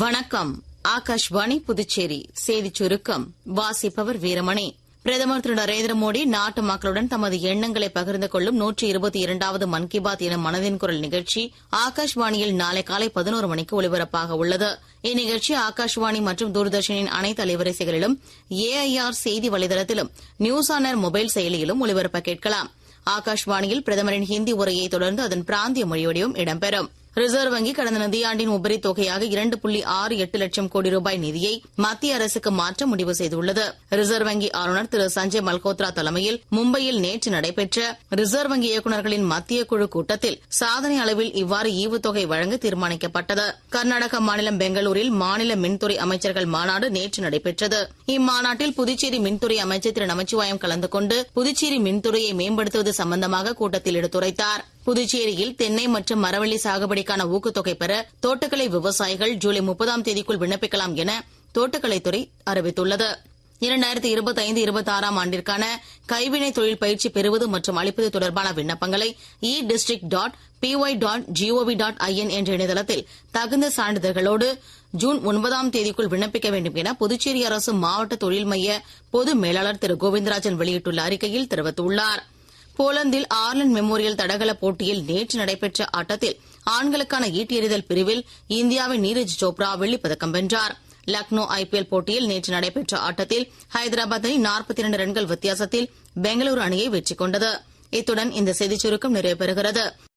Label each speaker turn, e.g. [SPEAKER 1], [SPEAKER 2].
[SPEAKER 1] வணக்கம். ஆகாஷ்வாணி புதுச்சேரி செய்திச் சுருக்கம் வாசிப்பவர் வீரமணி. பிரதமர் திரு நரேந்திர மோடி நாட்டு மக்களுடன் தமது எண்ணங்களை பகிர்ந்து கொள்ளும் 122வது மன் கி பாத் எனும் மனதின் குரல் நிகழ்ச்சி ஆகாஷ்வாணியில் நாளை காலை 11 மணிக்கு ஒலிபரப்பாக உள்ளது. இந்நிகழ்ச்சி ஆகாஷ்வாணி மற்றும் தூர்தர்ஷனின் அனைத்து அலைவரிசைகளிலும் ஏஐஆர் செய்தி வலைதளத்திலும் நியூஸ் ஆன் ஏர் மொபைல் செயலியிலும் ஒலிபரப்ப கேட்கலாம். ஆகாஷ்வாணியில் பிரதமரின் ஹிந்தி உரையை தொடர்ந்து அதன் பிராந்திய மொழியோடையும் இடம்பெறும். ரிசர்வ் வங்கி கடந்த நிதியாண்டின் உபரி தொகையாக 2.68 லட்சம் கோடி ரூபாய் நிதியை மத்திய அரசுக்கு மாற்ற முடிவு செய்துள்ளது. ரிசர்வ் வங்கி ஆளுநர் திரு சஞ்சய் மல்கோத்ரா தலைமையில் மும்பையில் நேற்று நடைபெற்ற ரிசர்வ் வங்கி இயக்குநர்களின் மத்திய குழு கூட்டத்தில் சாதனை அளவில் இவ்வாறு ஈவுத்தொகை வழங்க தீர்மானிக்கப்பட்டது. கர்நாடக மாநிலம் பெங்களூரில் மாநில மின்துறை அமைச்சர்கள் மாநாடு நேற்று நடைபெற்றது. இம்மாநாட்டில் புதுச்சேரி மின்துறை அமைச்சர் திரு நமச்சிவாயம் கலந்து கொண்டு புதுச்சேரி மின்துறையை மேம்படுத்துவது சம்பந்தமாக கூட்டத்தில் எடுத்துரைத்தார். புதுச்சேரியில் தென்னை மற்றும் மரவள்ளி சாகுபடிக்கான ஊக்கத்தொகை பெற தோட்டக்கலை விவசாயிகள் ஜூலை 30ஆம் தேதிக்குள் விண்ணப்பிக்கலாம் என தோட்டக்கலைத்துறை அறிவித்துள்ளது. 2025-26 ஆண்டிற்கான கைவினை தொழில் பயிற்சி பெறுவது மற்றும் அளிப்பது தொடர்பான விண்ணப்பங்களை e-district.py.gov.in என்ற இணையதளத்தில் தகுந்த சான்றிதழ்களோடு ஜூன் 9ஆம் தேதிக்குள் விண்ணப்பிக்க வேண்டும் என புதுச்சேரி அரசு மாவட்ட தொழில் மைய பொது மேலாளர் திரு கோவிந்தராஜன் வெளியிட்டுள்ள அறிக்கையில் தெரிவித்துள்ளார். போலந்தில் ஆர்லண்ட் மெமோரியல் தடகள போட்டியில் நேற்று நடைபெற்ற ஆட்டத்தில் ஆண்களுக்கான ஈட்டி எறிதல் பிரிவில் இந்தியாவின் நீரஜ் சோப்ரா வெள்ளிப்பதக்கம் வென்றார். லக்னோ ஐபிஎல் போட்டியில் நேற்று நடைபெற்ற ஆட்டத்தில் ஹைதராபாத் அணி 42 ரன்கள் வித்தியாசத்தில் பெங்களூரு அணியை வெற்றி கொண்டது. இத்துடன் இந்த செய்திச் சுருக்கம் நிறைவு பெறுகிறது.